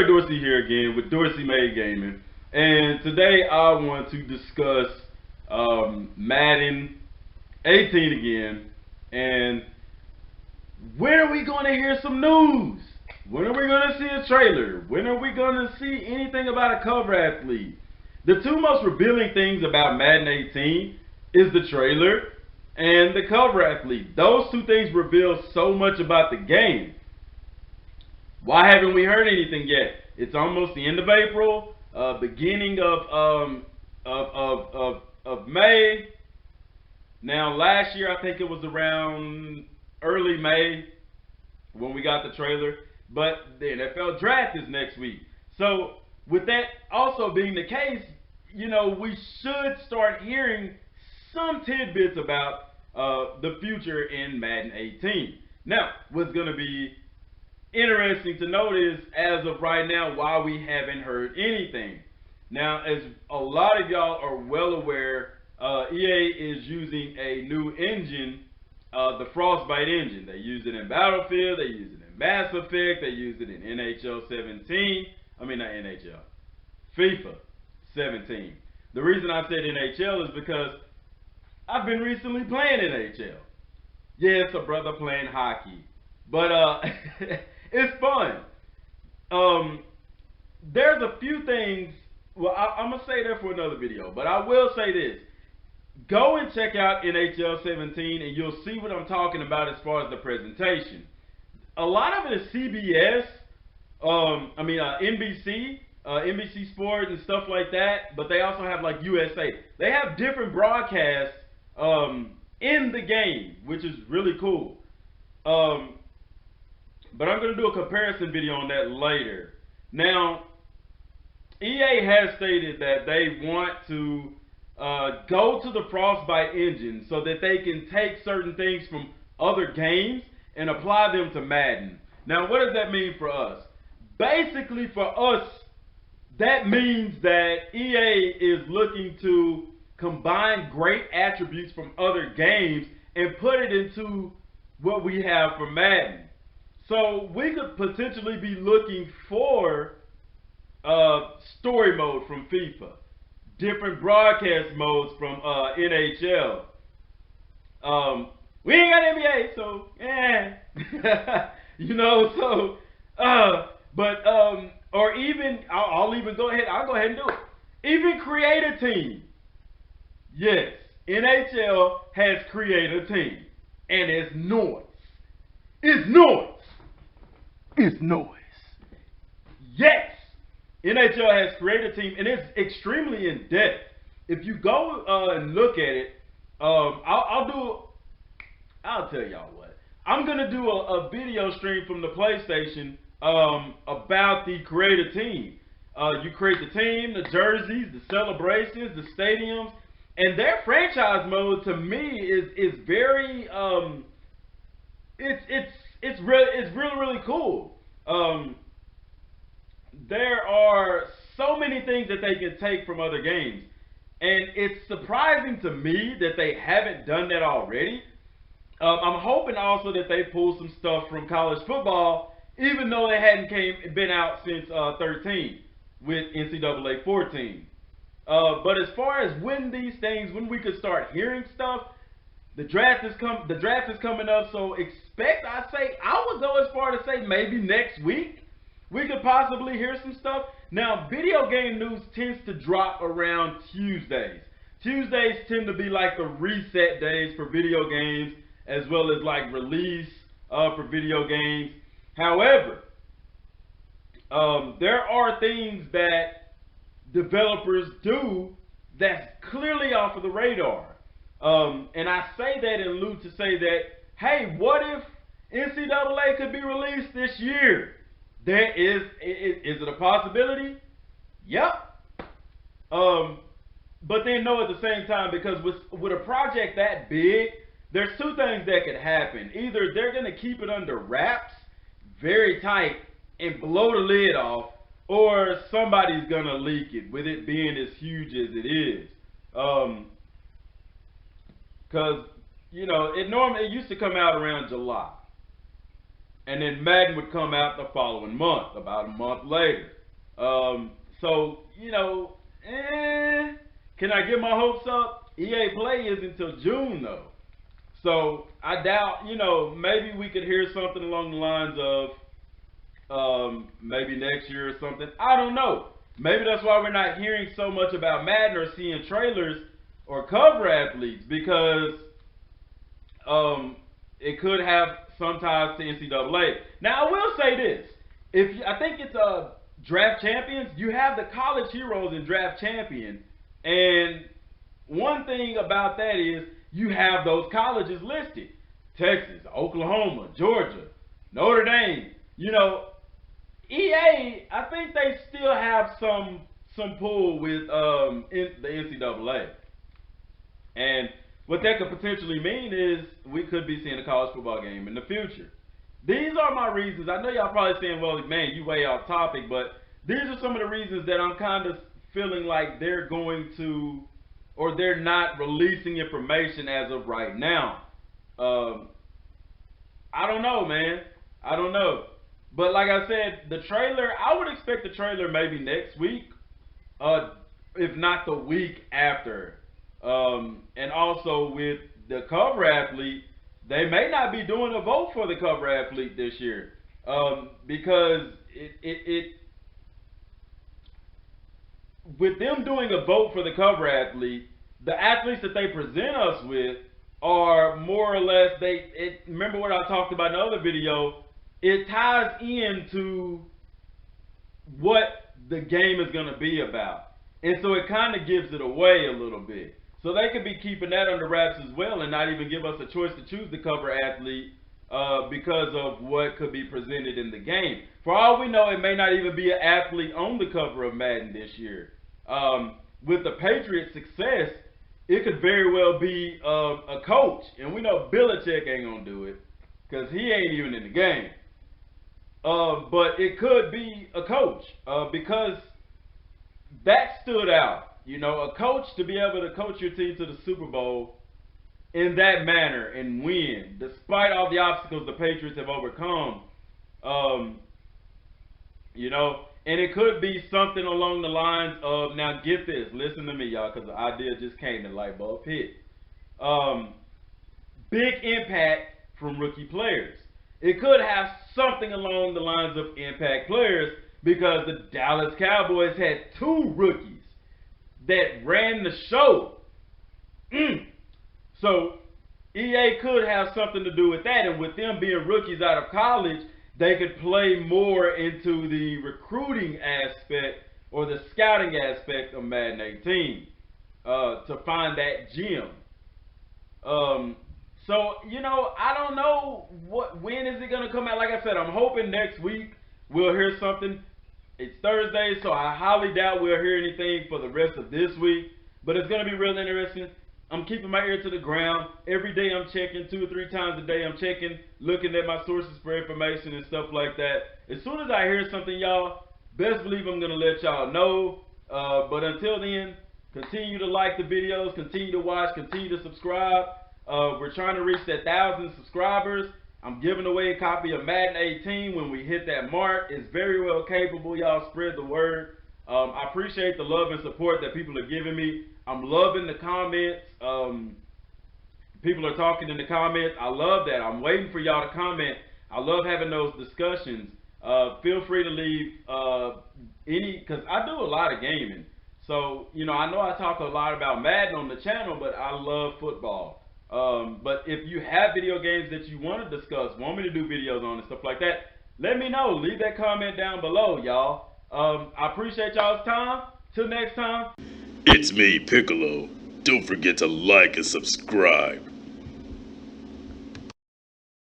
Derek Dorsey here again with Dorsey Made Gaming, and today I want to discuss Madden 18 again. And when are we going to hear some news? When are we going to see a trailer? When are we going to see anything about a cover athlete? The two most revealing things about Madden 18 is the trailer and the cover athlete. Those two things reveal so much about the game. Why haven't we heard anything yet? It's almost the end of April, beginning of May. Now, last year I think it was around early May when we got the trailer, but the NFL draft is next week. So, with that also being the case, we should start hearing some tidbits about the future in Madden 18. Now, what's going to be interesting to note is, as of right now, why we haven't heard anything. Now, as a lot of y'all are well aware, EA is using a new engine, the Frostbite engine. They use it in Battlefield, they use it in Mass Effect, they use it in NHL 17. I mean, not NHL, FIFA 17. The reason I said NHL is because I've been recently playing NHL. Yeah, it's a brother playing hockey, but it's fun. There's a few things. Well, I'm gonna say that for another video, but I will say this: go and check out NHL 17, and you'll see what I'm talking about as far as the presentation. A lot of it is CBS, NBC, NBC Sports and stuff like that. But they also have like USA. They have different broadcasts in the game, which is really cool. But I'm going to do a comparison video on that later. Now, EA has stated that they want to go to the Frostbite engine so that they can take certain things from other games and apply them to Madden. Now, what does that mean for us? Basically, for us, that means that EA is looking to combine great attributes from other games and put it into what we have for Madden. So we could potentially be looking for story mode from FIFA, different broadcast modes from NHL. We ain't got NBA, so or even I'll even go ahead. I'll go ahead and do it. Even create a team. Yes, NHL has created a team, and it's noise. It's noise. It's noise. Yes, NHL has created a team, and it's extremely in depth. If you go and look at it, I'll tell y'all what. I'm gonna do a video stream from the PlayStation about the creative team. You create the team, the jerseys, the celebrations, the stadiums, and their franchise mode to me is very it's really cool. There are so many things that they can take from other games, and it's surprising to me that they haven't done that already. I'm hoping also that they pull some stuff from college football, even though they hadn't been out since 13 with NCAA 14. But as far as when we could start hearing stuff, the draft is coming up, so expect. I would go as far to say maybe next week we could possibly hear some stuff. Now, video game news tends to drop around Tuesdays. Tuesdays tend to be like the reset days for video games, as well as like release for video games. However, there are things that developers do that's clearly off of the radar. And I say that in lieu to say that, hey, what if NCAA could be released this year? Is it a possibility? Yep. But then no at the same time, because with a project that big, there's two things that could happen. Either they're going to keep it under wraps, very tight, and blow the lid off, or somebody's going to leak it, with it being as huge as it is. Because, it used to come out around July. And then Madden would come out the following month, about a month later. So can I get my hopes up? EA Play is until June though. So I doubt, maybe we could hear something along the lines of maybe next year or something. I don't know. Maybe that's why we're not hearing so much about Madden or seeing trailers or cover athletes because it could have some ties to NCAA. Now I will say this: if I think it's draft champions, you have the college heroes in draft champion, and one thing about that is you have those colleges listed: Texas, Oklahoma, Georgia, Notre Dame. EA, I think they still have some pull with the NCAA, and what that could potentially mean is we could be seeing a college football game in the future. These are my reasons. I know y'all probably saying, "Well, man, you way off topic," but these are some of the reasons that I'm kind of feeling like they're going to, or they're not releasing information as of right now. Um, I don't know, man. I don't know. But like I said, the trailer, I would expect the trailer maybe next week, uh, if not the week after. And also with the cover athlete, they may not be doing a vote for the cover athlete this year, because it with them doing a vote for the cover athlete, the athletes that they present us with are more or less remember what I talked about in the other video, it ties into what the game is going to be about. And so it kind of gives it away a little bit. So they could be keeping that under wraps as well and not even give us a choice to choose the cover athlete because of what could be presented in the game. For all we know, it may not even be an athlete on the cover of Madden this year. With the Patriots' success, it could very well be a coach. And we know Belichick ain't going to do it because he ain't even in the game. But it could be a coach because that stood out. A coach to be able to coach your team to the Super Bowl in that manner and win, despite all the obstacles the Patriots have overcome. Um, and it could be something along the lines of, now get this, listen to me, y'all, because the idea just came to light bulb hit. Um, Big impact from rookie players. It could have something along the lines of impact players because the Dallas Cowboys had two rookies that ran the show. So EA could have something to do with that, and with them being rookies out of college, they could play more into the recruiting aspect or the scouting aspect of Madden 18 to find that gem. Um, so I don't know when is it gonna come out. Like I said, I'm hoping next week we'll hear something. It's Thursday, so I highly doubt we'll hear anything for the rest of this week. But it's gonna be real interesting. I'm keeping my ear to the ground. Every day I'm checking, 2 or 3 times a day I'm checking, looking at my sources for information and stuff like that. As soon as I hear something, y'all, best believe I'm gonna let y'all know. But until then, continue to like the videos, continue to watch, continue to subscribe. We're trying to reach that 1,000 subscribers. I'm giving away a copy of Madden 18 when we hit that mark. It's very well capable. Y'all spread the word. I appreciate the love and support that people are giving me. I'm loving the comments. People are talking in the comments. I love that. I'm waiting for y'all to comment. I love having those discussions. Feel free to leave because I do a lot of gaming. So, I know I talk a lot about Madden on the channel, but I love football. But if you have video games that you want to discuss, want me to do videos on and stuff like that, let me know. Leave that comment down below, y'all. I appreciate y'all's time. Till next time. It's me, Piccolo. Don't forget to like and subscribe.